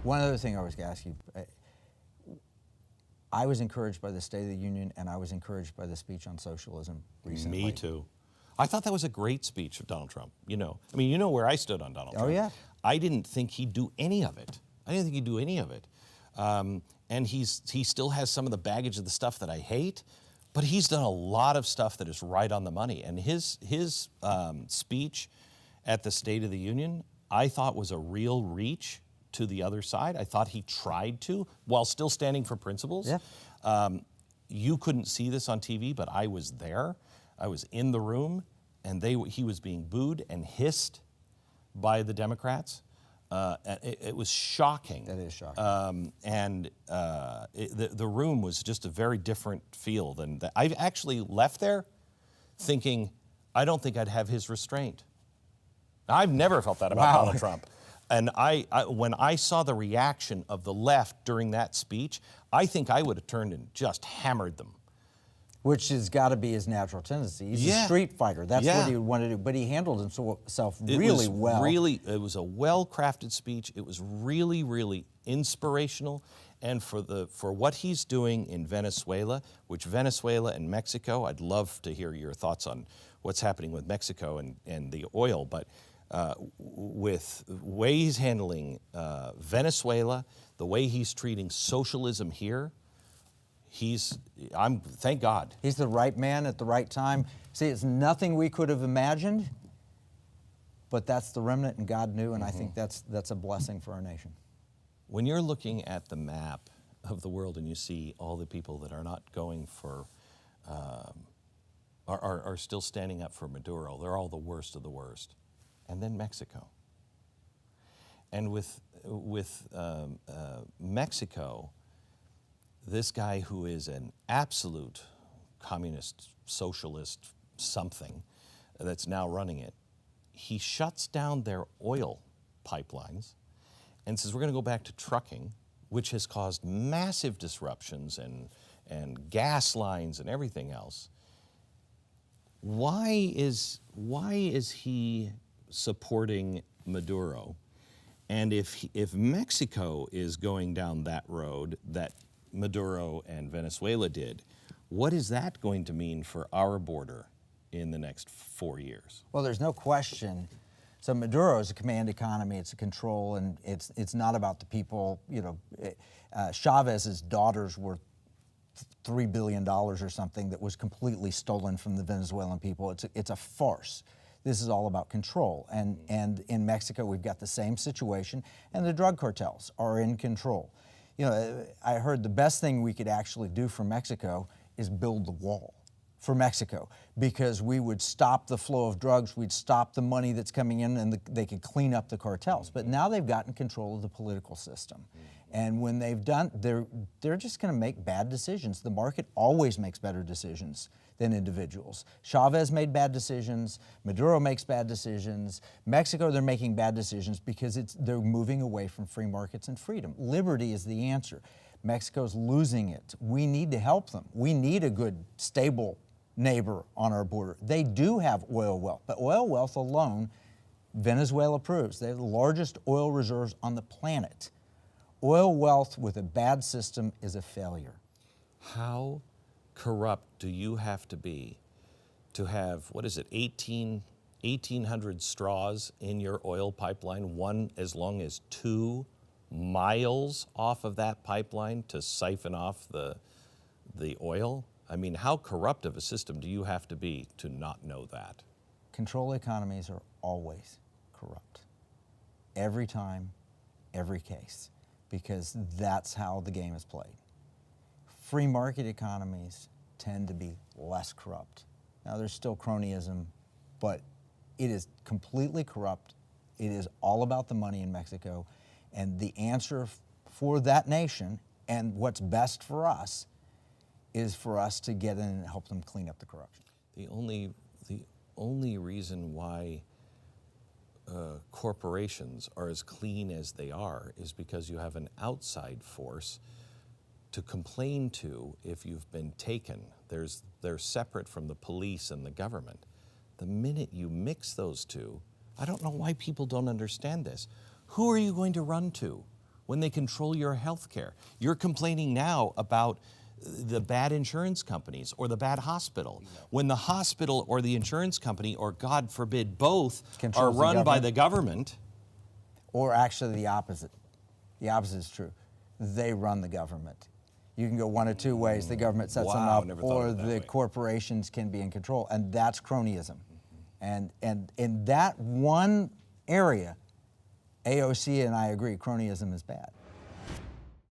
One other thing I was going to ask you. I was encouraged by the State of the Union, and I was encouraged by the speech on socialism recently. Me too. I thought that was a great speech of Donald Trump. You know where I stood on Donald Trump. Oh, yeah. I didn't think he'd do any of it. And he still has some of the baggage of the stuff that I hate, but he's done a lot of stuff that is right on the money. And his speech at the State of the Union, I thought was a real reach to the other side. I thought he tried to, while still standing for principles. Yeah. You couldn't see this on TV, but I was there. I was in the room, and he was being booed and hissed by the Democrats. It was shocking. That is shocking. The room was just a very different feel than that. I actually left there thinking, I don't think I'd have his restraint. I've never felt that about Donald Trump. And when I saw the reaction of the left during that speech, I think I would have turned and just hammered them. Which has got to be his natural tendency. He's a street fighter. That's what he would want to do. But he handled himself really well. It was a well-crafted speech. It was really, really inspirational. And for what he's doing in Venezuela, which Venezuela and Mexico, I'd love to hear your thoughts on what's happening with Mexico and the oil. But with the way he's handling Venezuela, the way he's treating socialism here, thank God. He's the right man at the right time. See, it's nothing we could have imagined, but that's the remnant, and God knew, and I think that's a blessing for our nation. When you're looking at the map of the world and you see all the people that are not going for, are still standing up for Maduro, they're all the worst of the worst. And then Mexico. And with Mexico, this guy who is an absolute communist, socialist something that's now running it, he shuts down their oil pipelines and says, we're going to go back to trucking, which has caused massive disruptions and gas lines and everything else. Why is he supporting Maduro? And if Mexico is going down that road that Maduro and Venezuela did, what is that going to mean for our border in the next 4 years? Well, there's no question. So Maduro is a command economy, it's a control, and it's not about the people. Chavez's daughters were $3 billion or something that was completely stolen from the Venezuelan people. It's a farce. This is all about control. And in Mexico, we've got the same situation, and the drug cartels are in control. I heard the best thing we could actually do for Mexico is build the wall for Mexico, because we would stop the flow of drugs, we'd stop the money that's coming in, and they could clean up the cartels. But now they've gotten control of the political system. And when they've done, they're just going to make bad decisions. The market always makes better decisions than individuals. Chavez made bad decisions. Maduro makes bad decisions. Mexico, they're making bad decisions because they're moving away from free markets and freedom. Liberty is the answer. Mexico's losing it. We need to help them. We need a good, stable neighbor on our border. They do have oil wealth, but oil wealth alone, Venezuela proves. They have the largest oil reserves on the planet. Oil wealth with a bad system is a failure. How corrupt do you have to be to have, 1,800 straws in your oil pipeline, one as long as 2 miles off of that pipeline to siphon off the oil? I mean, how corrupt of a system do you have to be to not know that? Control economies are always corrupt. Every time, every case, because that's how the game is played. Free market economies tend to be less corrupt. Now, there's still cronyism, but it is completely corrupt. It is all about the money in Mexico, and the answer for that nation and what's best for us is for us to get in and help them clean up the corruption. The only reason why corporations are as clean as they are is because you have an outside force to complain to if you've been taken. They're separate from the police and the government. The minute you mix those two, I don't know why people don't understand this. Who are you going to run to? when they control your health care. You're complaining now about the bad insurance companies or the bad hospital. When the hospital or the insurance company, or God forbid both, Controls are the run by government. the government, Or actually the opposite. The opposite is true. They run the government. You can go one of two ways. The government sets them Wow, up, never thought or of it that the way. corporations can be in control, and that's cronyism. And in that one area, AOC and I agree, cronyism is bad.